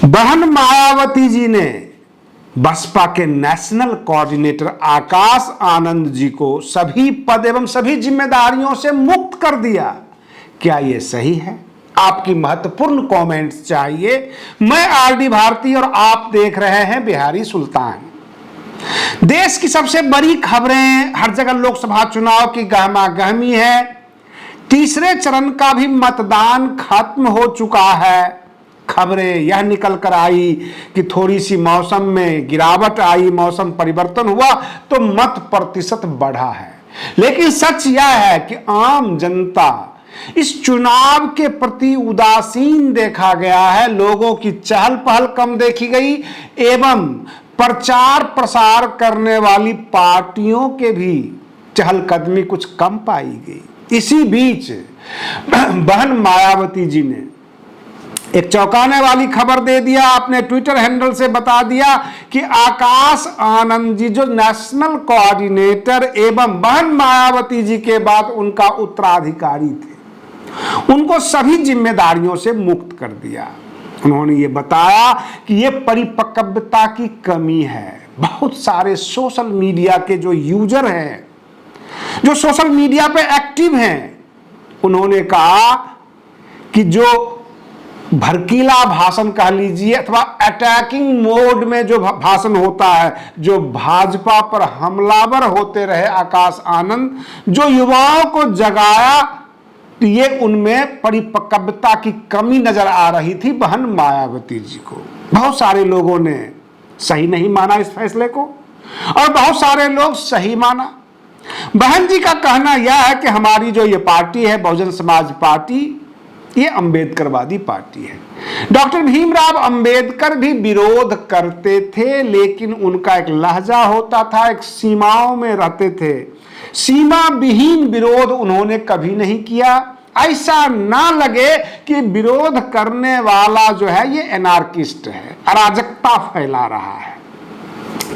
बहन मायावती जी ने बसपा के नेशनल कोऑर्डिनेटर आकाश आनंद जी को सभी पद एवं सभी जिम्मेदारियों से मुक्त कर दिया। क्या यह सही है? आपकी महत्वपूर्ण कमेंट्स चाहिए। मैं आरडी भारती और आप देख रहे हैं बिहारी सुल्तान। देश की सबसे बड़ी खबरें, हर जगह लोकसभा चुनाव की गहमागहमी है। तीसरे चरण का भी मतदान खत्म हो चुका है। खबरें यह निकल कर आई कि थोड़ी सी मौसम में गिरावट आई, मौसम परिवर्तन हुआ तो मत प्रतिशत बढ़ा है। लेकिन सच यह है कि आम जनता इस चुनाव के प्रति उदासीन देखा गया है। लोगों की चहल पहल कम देखी गई एवं प्रचार प्रसार करने वाली पार्टियों के भी चहलकदमी कुछ कम पाई गई। इसी बीच बहन मायावती जी ने एक चौंकाने वाली खबर दे दिया। अपने ट्विटर हैंडल से बता दिया कि आकाश आनंद जी जो नेशनल कोऑर्डिनेटर एवं बहन मायावती जी के बाद उनका उत्तराधिकारी थे, उनको सभी जिम्मेदारियों से मुक्त कर दिया। उन्होंने ये बताया कि ये परिपक्वता की कमी है। बहुत सारे सोशल मीडिया के जो यूजर हैं, जो सोशल मीडिया पे एक्टिव हैं, उन्होंने कहा कि जो भड़कीला भाषण कह लीजिए अथवा अटैकिंग मोड में जो भाषण होता है, जो भाजपा पर हमलावर होते रहे आकाश आनंद, जो युवाओं को जगाया, ये उनमें परिपक्वता की कमी नजर आ रही थी बहन मायावती जी को। बहुत सारे लोगों ने सही नहीं माना इस फैसले को और बहुत सारे लोग सही माना। बहन जी का कहना यह है कि हमारी जो ये पार्टी है बहुजन समाज पार्टी, ये अंबेडकरवादी पार्टी है। डॉक्टर भीमराव अंबेडकर भी विरोध करते थे, लेकिन उनका एक लहजा होता था, एक सीमाओं में रहते थे। सीमा विहीन विरोध उन्होंने कभी नहीं किया। ऐसा ना लगे कि विरोध करने वाला जो है ये एनार्किस्ट है, अराजकता फैला रहा है।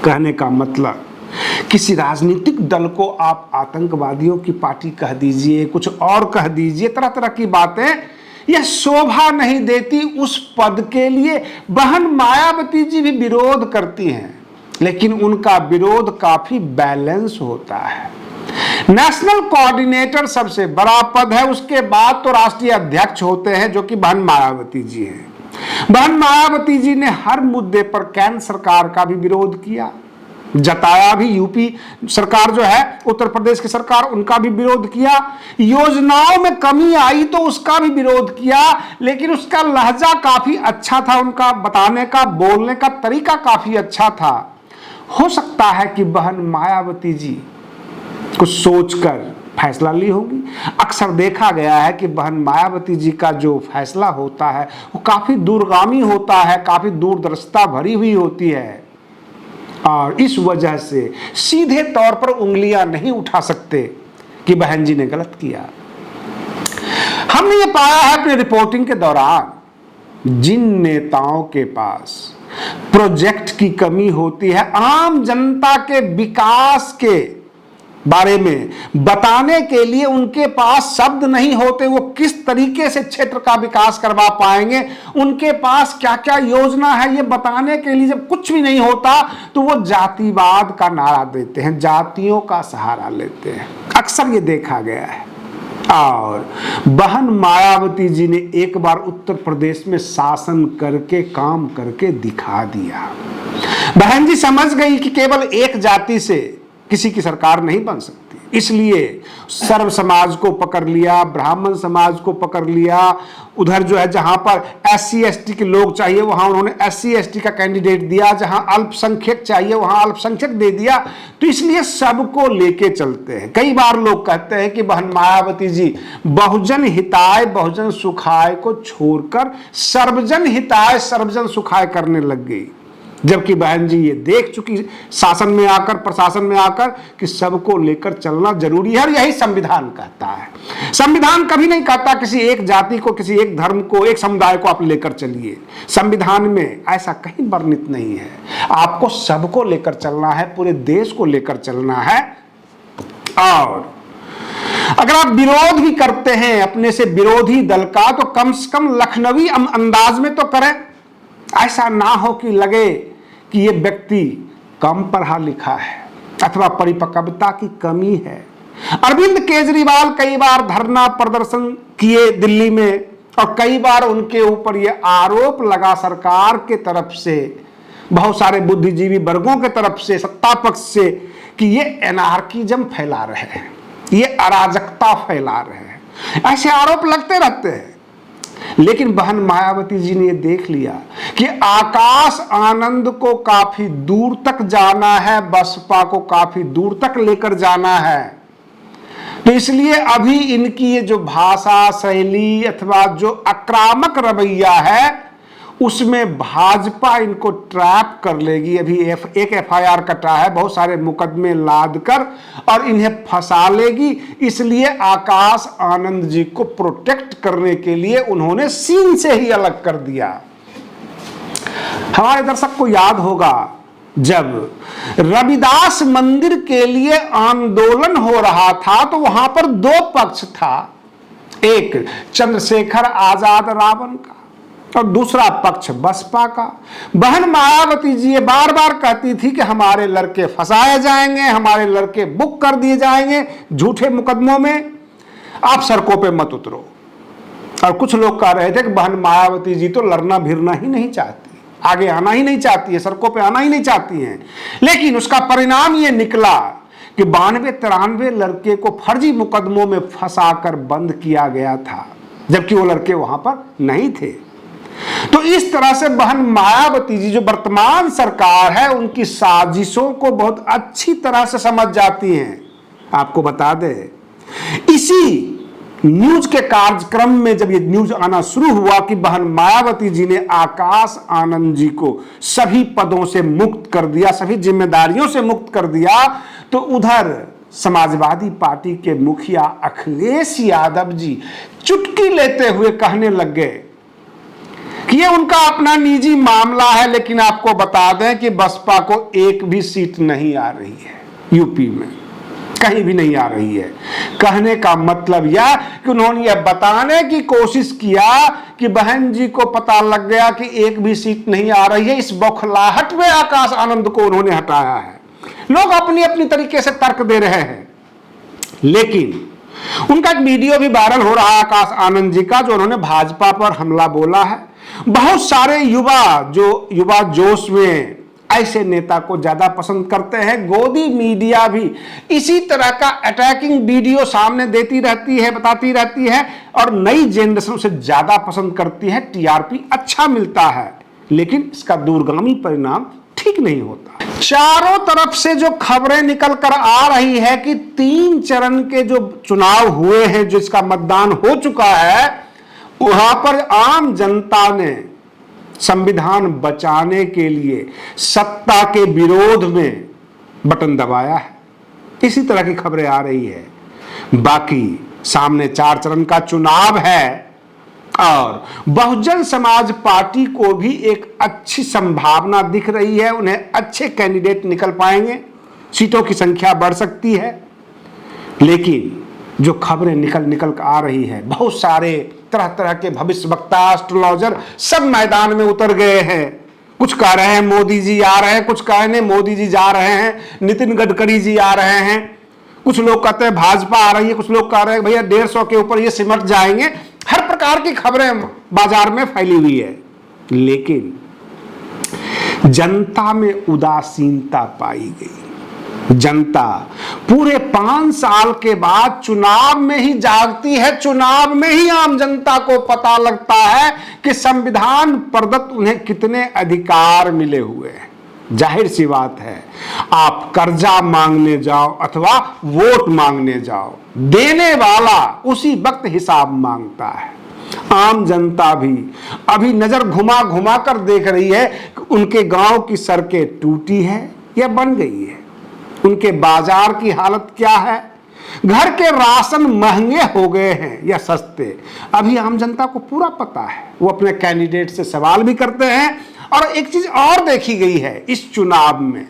कहने का मतलब, किसी राजनीतिक दल को आप आतंकवादियों की पार्टी कह दीजिए, कुछ और कह दीजिए, तरह तरह की बातें, यह शोभा नहीं देती उस पद के लिए। बहन मायावती जी भी विरोध करती हैं, लेकिन उनका विरोध काफी बैलेंस होता है। नेशनल कोऑर्डिनेटर सबसे बड़ा पद है, उसके बाद तो राष्ट्रीय अध्यक्ष होते हैं जो कि बहन मायावती जी हैं। बहन मायावती जी ने हर मुद्दे पर केंद्र सरकार का भी विरोध किया, जताया भी। यूपी सरकार जो है, उत्तर प्रदेश की सरकार, उनका भी विरोध किया। योजनाओं में कमी आई तो उसका भी विरोध किया, लेकिन उसका लहजा काफी अच्छा था, उनका बताने का, बोलने का तरीका काफी अच्छा था। हो सकता है कि बहन मायावती जी कुछ सोचकर फैसला ली होगी। अक्सर देखा गया है कि बहन मायावती जी का जो फैसला होता है वो काफी दूरगामी होता है, काफी दूरदर्शिता भरी हुई होती है, और इस वजह से सीधे तौर पर उंगलियां नहीं उठा सकते कि बहन जी ने गलत किया। हमने ये पाया है अपने रिपोर्टिंग के दौरान, जिन नेताओं के पास प्रोजेक्ट की कमी होती है, आम जनता के विकास के बारे में बताने के लिए उनके पास शब्द नहीं होते, वो किस तरीके से क्षेत्र का विकास करवा पाएंगे, उनके पास क्या क्या योजना है, ये बताने के लिए जब कुछ भी नहीं होता तो वो जातिवाद का नारा देते हैं, जातियों का सहारा लेते हैं। अक्सर ये देखा गया है। और बहन मायावती जी ने एक बार उत्तर प्रदेश में शासन करके, काम करके दिखा दिया। बहन जी समझ गई कि केवल एक जाति से किसी की सरकार नहीं बन सकती, इसलिए सर्व समाज को पकड़ लिया, ब्राह्मण समाज को पकड़ लिया। उधर जो है जहां पर SC ST के लोग चाहिए वहां उन्होंने SC ST का कैंडिडेट दिया, जहां अल्पसंख्यक चाहिए वहां अल्पसंख्यक दे दिया। तो इसलिए सबको लेके चलते हैं। कई बार लोग कहते हैं कि बहन मायावती जी बहुजन हिताय बहुजन सुखाय को छोड़कर सर्वजन हिताय सर्वजन सुखाय करने लग गई, जबकि बहन जी ये देख चुकी शासन में आकर, प्रशासन में आकर, कि सबको लेकर चलना जरूरी है। और यही संविधान कहता है। संविधान कभी नहीं कहता किसी एक जाति को, किसी एक धर्म को, एक समुदाय को आप लेकर चलिए। संविधान में ऐसा कहीं वर्णित नहीं है। आपको सबको लेकर चलना है, पूरे देश को लेकर चलना है। और अगर आप विरोध भी करते हैं अपने से विरोधी दल का, तो कम से कम लखनवी अंदाज में तो करें। ऐसा ना हो कि लगे कि ये व्यक्ति कम पढ़ा लिखा है अथवा परिपक्वता की कमी है। अरविंद केजरीवाल कई बार धरना प्रदर्शन किए दिल्ली में और कई बार उनके ऊपर ये आरोप लगा सरकार के तरफ से, बहुत सारे बुद्धिजीवी वर्गों के तरफ से, सत्ता पक्ष से, कि ये एनार्किज्म फैला रहे हैं, ये अराजकता फैला रहे हैं। ऐसे आरोप लगते रहते हैं। लेकिन बहन मायावती जी ने ये देख लिया कि आकाश आनंद को काफी दूर तक जाना है, बसपा को काफी दूर तक लेकर जाना है, तो इसलिए अभी इनकी ये जो भाषा शैली अथवा जो आक्रामक रवैया है उसमें भाजपा इनको ट्रैप कर लेगी। अभी एक एफआईआर कटा है, बहुत सारे मुकदमे लाद कर, और इन्हें फंसा लेगी। इसलिए आकाश आनंद जी को प्रोटेक्ट करने के लिए उन्होंने सीन से ही अलग कर दिया। हमारे दर्शक को याद होगा जब रविदास मंदिर के लिए आंदोलन हो रहा था तो वहां पर दो पक्ष था, एक चंद्रशेखर आजाद रावण का और दूसरा पक्ष बसपा का। बहन मायावती जी ये बार बार कहती थी कि हमारे लड़के फंसाए जाएंगे, हमारे लड़के बुक कर दिए जाएंगे झूठे मुकदमों में, आप सड़कों पे मत उतरो। और कुछ लोग कह रहे थे कि बहन मायावती जी तो लड़ना भिड़ना ही नहीं चाहती, आगे आना ही नहीं चाहती है, सड़कों पे आना ही नहीं चाहती हैं। लेकिन उसका परिणाम ये निकला कि 92-93 लड़के को फर्जी मुकदमों में फंसाकर बंद किया गया था, जबकि वो लड़के वहां पर नहीं थे। तो इस तरह से बहन मायावती जी जो वर्तमान सरकार है उनकी साजिशों को बहुत अच्छी तरह से समझ जाती हैं। आपको बता दें, इसी न्यूज के कार्यक्रम में जब ये न्यूज आना शुरू हुआ कि बहन मायावती जी ने आकाश आनंद जी को सभी पदों से मुक्त कर दिया, सभी जिम्मेदारियों से मुक्त कर दिया, तो उधर समाजवादी पार्टी के मुखिया अखिलेश यादव जी चुटकी लेते हुए कहने लग गए कि ये उनका अपना निजी मामला है, लेकिन आपको बता दें कि बसपा को एक भी सीट नहीं आ रही है, यूपी में कहीं भी नहीं आ रही है। कहने का मतलब यह कि उन्होंने यह बताने की कोशिश किया कि बहन जी को पता लग गया कि एक भी सीट नहीं आ रही है, इस बौखलाहट में आकाश आनंद को उन्होंने हटाया है। लोग अपनी अपनी तरीके से तर्क दे रहे हैं, लेकिन उनका एक वीडियो भी वायरल हो रहा है आकाश आनंद जी का, जो उन्होंने भाजपा पर हमला बोला है। बहुत सारे युवा जोश में ऐसे नेता को ज्यादा पसंद करते हैं। गोदी मीडिया भी इसी तरह का अटैकिंग वीडियो सामने देती रहती है, बताती रहती है, और नई जनरेशन उसे ज्यादा पसंद करती है। टीआरपी अच्छा मिलता है, लेकिन इसका दूरगामी परिणाम ठीक नहीं होता। चारों तरफ से जो खबरें निकल कर आ रही है कि 3 चरण के जो चुनाव हुए हैं, जिसका मतदान हो चुका है, वहां पर आम जनता ने संविधान बचाने के लिए सत्ता के विरोध में बटन दबाया है। इसी तरह की खबरें आ रही है। बाकी सामने 4 चरण का चुनाव है और बहुजन समाज पार्टी को भी एक अच्छी संभावना दिख रही है। उन्हें अच्छे कैंडिडेट निकल पाएंगे, सीटों की संख्या बढ़ सकती है। लेकिन जो खबरें निकल कर आ रही है, बहुत सारे तरह तरह के भविष्यवक्ता, एस्ट्रोलॉजर सब मैदान में उतर गए हैं। कुछ कह रहे हैं मोदी जी आ रहे हैं, कुछ कह रहे हैं मोदी जी जा रहे हैं, नितिन गडकरी जी आ रहे हैं, कुछ लोग कहते हैं भाजपा आ रही है, कुछ लोग कह रहे हैं भैया 150 के ऊपर ये सिमट जाएंगे। हर प्रकार की खबरें बाजार में फैली हुई है, लेकिन जनता में उदासीनता पाई गई। जनता पूरे 5 साल के बाद चुनाव में ही जागती है। चुनाव में ही आम जनता को पता लगता है कि संविधान प्रदत्त उन्हें कितने अधिकार मिले हुए हैं। जाहिर सी बात है, आप कर्जा मांगने जाओ अथवा वोट मांगने जाओ, देने वाला उसी वक्त हिसाब मांगता है। आम जनता भी अभी नजर घुमा घुमा कर देख रही है कि उनके गांव की सड़कें टूटी है या बन गई है, उनके बाजार की हालत क्या है, घर के राशन महंगे हो गए हैं या सस्ते। अभी आम जनता को पूरा पता है। वो अपने कैंडिडेट से सवाल भी करते हैं। और एक चीज और देखी गई है इस चुनाव में,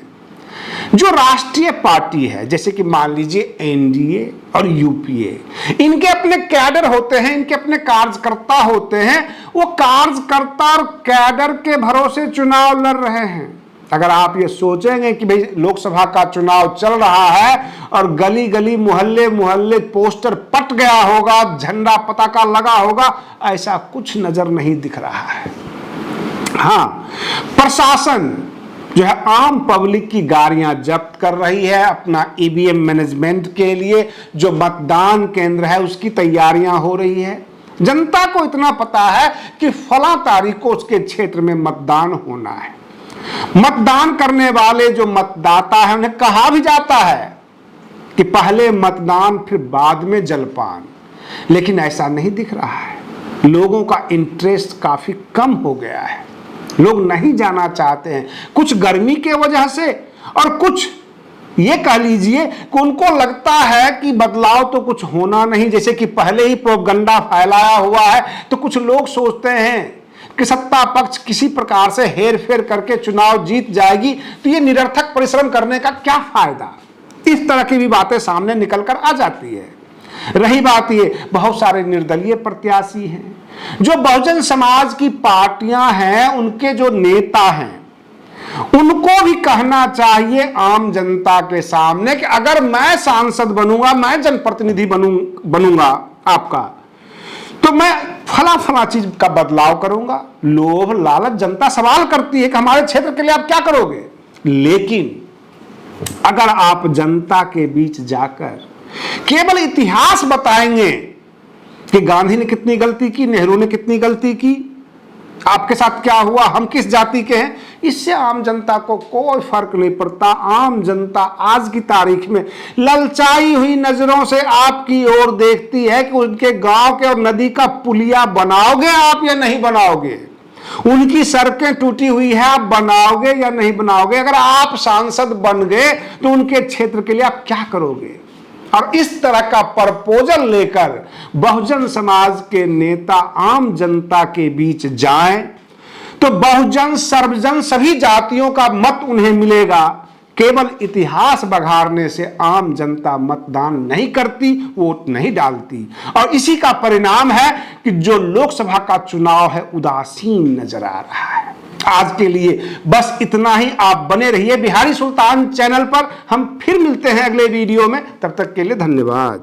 जो राष्ट्रीय पार्टी है, जैसे कि मान लीजिए एनडीए और यूपीए, इनके अपने कैडर होते हैं, इनके अपने कार्यकर्ता होते हैं। वो कार्यकर्ता और कैडर के भरोसे चुनाव लड़ रहे हैं। अगर आप ये सोचेंगे कि भाई लोकसभा का चुनाव चल रहा है और गली गली मोहल्ले मोहल्ले पोस्टर पट गया होगा, झंडा पताका लगा होगा, ऐसा कुछ नजर नहीं दिख रहा है। हाँ, प्रशासन जो है आम पब्लिक की गाड़ियां जब्त कर रही है अपना ईवीएम मैनेजमेंट के लिए। जो मतदान केंद्र है उसकी तैयारियां हो रही है। जनता को इतना पता है कि फला तारीख को उसके क्षेत्र में मतदान होना है। मतदान करने वाले जो मतदाता है उन्हें कहा भी जाता है कि पहले मतदान फिर बाद में जलपान, लेकिन ऐसा नहीं दिख रहा है। लोगों का इंटरेस्ट काफी कम हो गया है, लोग नहीं जाना चाहते हैं, कुछ गर्मी के वजह से और कुछ ये कह लीजिए कि उनको लगता है कि बदलाव तो कुछ होना नहीं, जैसे कि पहले ही प्रोपगंडा फैलाया हुआ है। तो कुछ लोग सोचते हैं कि सत्ता पक्ष किसी प्रकार से हेर फेर करके चुनाव जीत जाएगी, तो ये निरर्थक परिश्रम करने का क्या फायदा। इस तरह की भी बातें सामने निकल कर आ जाती है। रही बात ये, बहुत सारे निर्दलीय प्रत्याशी हैं, जो बहुजन समाज की पार्टियां हैं, उनके जो नेता हैं, उनको भी कहना चाहिए आम जनता के सामने कि अगर मैं सांसद बनूंगा, मैं जनप्रतिनिधि बनूंगा आपका, तो मैं फला फला चीज का बदलाव करूंगा। लोभ लालच जनता सवाल करती है कि हमारे क्षेत्र के लिए आप क्या करोगे। लेकिन अगर आप जनता के बीच जाकर केवल इतिहास बताएंगे कि गांधी ने कितनी गलती की, नेहरू ने कितनी गलती की, आपके साथ क्या हुआ, हम किस जाति के हैं, इससे आम जनता को कोई फर्क नहीं पड़ता। आम जनता आज की तारीख में ललचाई हुई नजरों से आपकी ओर देखती है कि उनके गांव के और नदी का पुलिया बनाओगे आप या नहीं बनाओगे, उनकी सड़कें टूटी हुई है आप बनाओगे या नहीं बनाओगे, अगर आप सांसद बन गए तो उनके क्षेत्र के लिए आप क्या करोगे। और इस तरह का प्रपोजल लेकर बहुजन समाज के नेता आम जनता के बीच जाएं तो बहुजन सर्वजन सभी जातियों का मत उन्हें मिलेगा। केवल इतिहास बघाड़ने से आम जनता मतदान नहीं करती, वोट नहीं डालती, और इसी का परिणाम है कि जो लोकसभा का चुनाव है उदासीन नजर आ रहा है। आज के लिए बस इतना ही। आप बने रहिए बिहारी सुल्तान चैनल पर। हम फिर मिलते हैं अगले वीडियो में, तब तक के लिए धन्यवाद।